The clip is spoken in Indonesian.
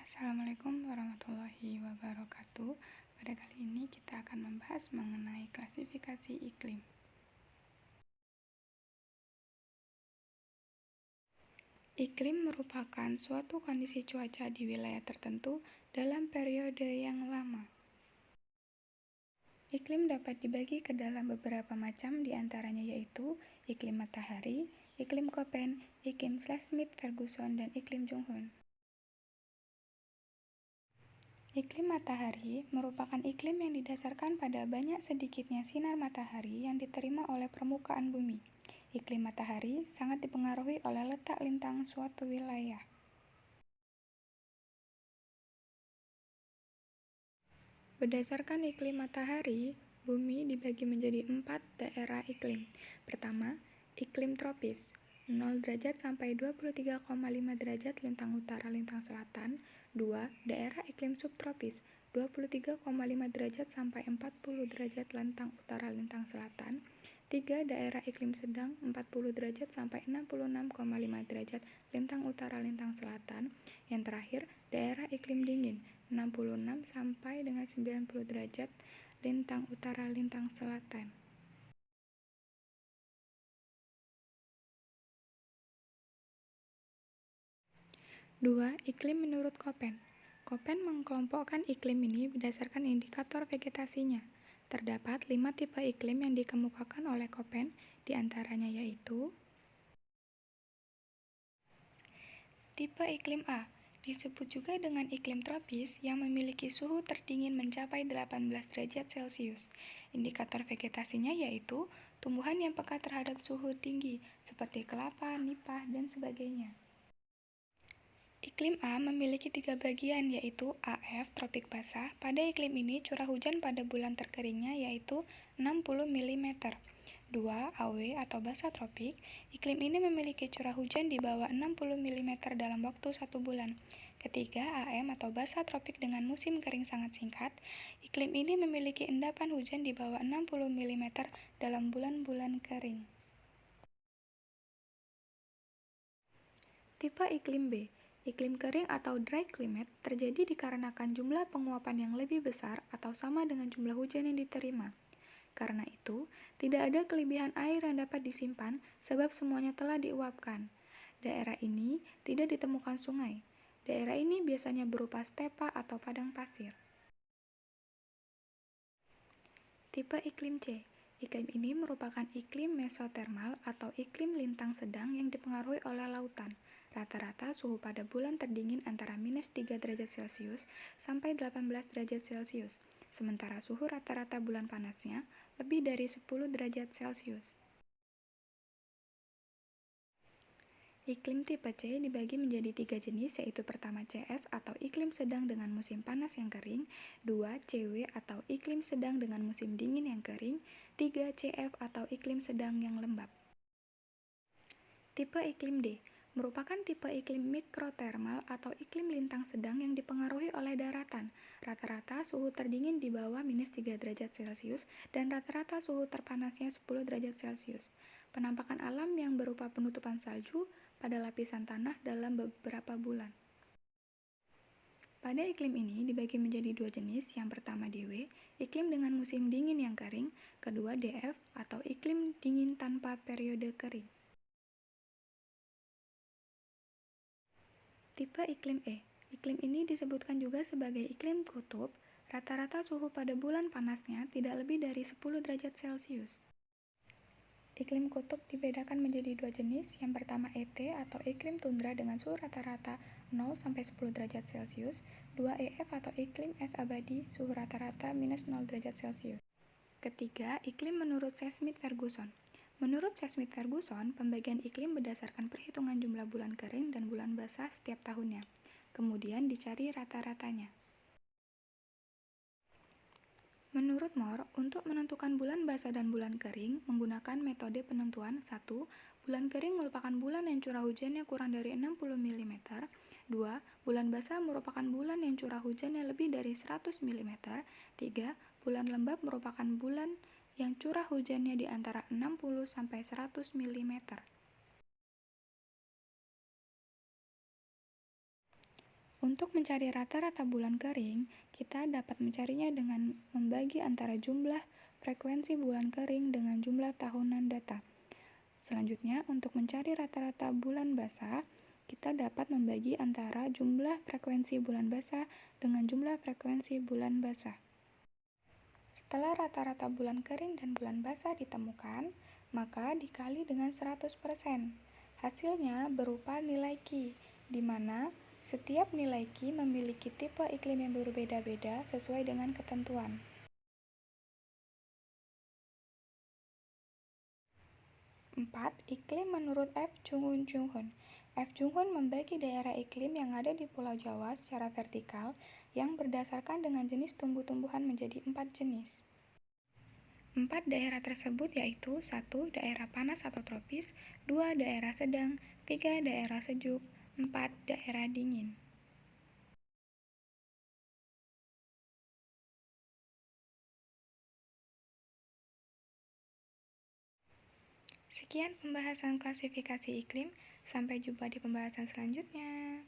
Assalamualaikum warahmatullahi wabarakatuh. Pada kali ini kita akan membahas mengenai klasifikasi iklim. Iklim merupakan suatu kondisi cuaca di wilayah tertentu dalam periode yang lama. Iklim dapat dibagi ke dalam beberapa macam, di antaranya yaitu iklim matahari, iklim Köppen, iklim Schmidt-Ferguson, dan iklim Junghun. Iklim matahari merupakan iklim yang didasarkan pada banyak sedikitnya sinar matahari yang diterima oleh permukaan bumi. Iklim matahari sangat dipengaruhi oleh letak lintang suatu wilayah. Berdasarkan iklim matahari, bumi dibagi menjadi 4 daerah iklim. Pertama, iklim tropis, 0 derajat sampai 23,5 derajat lintang utara lintang selatan. 2. Daerah iklim subtropis, 23,5 derajat sampai 40 derajat lintang utara lintang selatan. 3. Daerah iklim sedang, 40 derajat sampai 66,5 derajat lintang utara lintang selatan. Yang terakhir, daerah iklim dingin, 66 sampai dengan 90 derajat lintang utara lintang selatan. Dua, iklim menurut Köppen. Köppen mengelompokkan iklim ini berdasarkan indikator vegetasinya. Terdapat 5 tipe iklim yang dikemukakan oleh Köppen, di antaranya yaitu tipe iklim A, disebut juga dengan iklim tropis yang memiliki suhu terdingin mencapai 18 derajat Celcius. Indikator vegetasinya yaitu tumbuhan yang peka terhadap suhu tinggi, seperti kelapa, nipah, dan sebagainya. Iklim A memiliki 3 bagian, yaitu AF, tropik basah. Pada iklim ini, curah hujan pada bulan terkeringnya yaitu 60 mm. 2. AW atau basah tropik. Iklim ini memiliki curah hujan di bawah 60 mm dalam waktu 1 bulan. Ketiga, AM atau basah tropik dengan musim kering sangat singkat. Iklim ini memiliki endapan hujan di bawah 60 mm dalam bulan-bulan kering. Tipe iklim B. Iklim kering atau dry climate terjadi dikarenakan jumlah penguapan yang lebih besar atau sama dengan jumlah hujan yang diterima. Karena itu, tidak ada kelebihan air yang dapat disimpan sebab semuanya telah diuapkan. Daerah ini tidak ditemukan sungai. Daerah ini biasanya berupa stepa atau padang pasir. Tipe iklim C. Iklim ini merupakan iklim mesotermal atau iklim lintang sedang yang dipengaruhi oleh lautan. Rata-rata suhu pada bulan terdingin antara -3 derajat Celcius sampai 18 derajat Celcius, sementara suhu rata-rata bulan panasnya lebih dari 10 derajat Celcius. Iklim tipe C dibagi menjadi 3 jenis, yaitu pertama CS atau iklim sedang dengan musim panas yang kering, 2 CW atau iklim sedang dengan musim dingin yang kering, 3 CF atau iklim sedang yang lembab. Tipe iklim D merupakan tipe iklim mikrotermal atau iklim lintang sedang yang dipengaruhi oleh daratan. Rata-rata suhu terdingin di bawah -3 derajat Celcius dan rata-rata suhu terpanasnya 10 derajat Celcius. Penampakan alam yang berupa penutupan salju pada lapisan tanah dalam beberapa bulan. Pada iklim ini dibagi menjadi 2 jenis, yang pertama DW, iklim dengan musim dingin yang kering, kedua DF atau iklim dingin tanpa periode kering. Tipe iklim E. Iklim ini disebutkan juga sebagai iklim kutub. Rata-rata suhu pada bulan panasnya tidak lebih dari 10 derajat Celcius. Iklim kutub dibedakan menjadi 2 jenis, yang pertama ET atau iklim tundra dengan suhu rata-rata 0-10 derajat Celcius, 2 EF atau iklim es abadi, suhu rata-rata -0 derajat Celcius. Ketiga, iklim menurut Schmidt-Ferguson. Menurut Schmidt-Ferguson, pembagian iklim berdasarkan perhitungan jumlah bulan kering dan bulan basah setiap tahunnya. Kemudian dicari rata-ratanya. Menurut Moore, untuk menentukan bulan basah dan bulan kering menggunakan metode penentuan 1. Bulan kering merupakan bulan yang curah hujannya kurang dari 60 mm. 2. Bulan basah merupakan bulan yang curah hujannya lebih dari 100 mm. 3. Bulan lembab merupakan bulan yang curah hujannya di antara 60 sampai 100 mm. Untuk mencari rata-rata bulan kering, kita dapat mencarinya dengan membagi antara jumlah frekuensi bulan kering dengan jumlah tahunan data. Selanjutnya, untuk mencari rata-rata bulan basah, kita dapat membagi antara jumlah frekuensi bulan basah dengan jumlah frekuensi bulan basah. Setelah rata-rata bulan kering dan bulan basah ditemukan, maka dikali dengan 100%. Hasilnya berupa nilai Q, di mana setiap nilai Q memiliki tipe iklim yang berbeda-beda sesuai dengan ketentuan. Empat, iklim menurut F. Junghun. F. Junghun membagi daerah iklim yang ada di Pulau Jawa secara vertikal yang berdasarkan dengan jenis tumbuh-tumbuhan menjadi 4 jenis. 4 daerah tersebut yaitu 1. Daerah panas atau tropis, 2. Daerah sedang, 3. Daerah sejuk, 4. Daerah dingin. Sekian pembahasan klasifikasi iklim, sampai jumpa di pembahasan selanjutnya.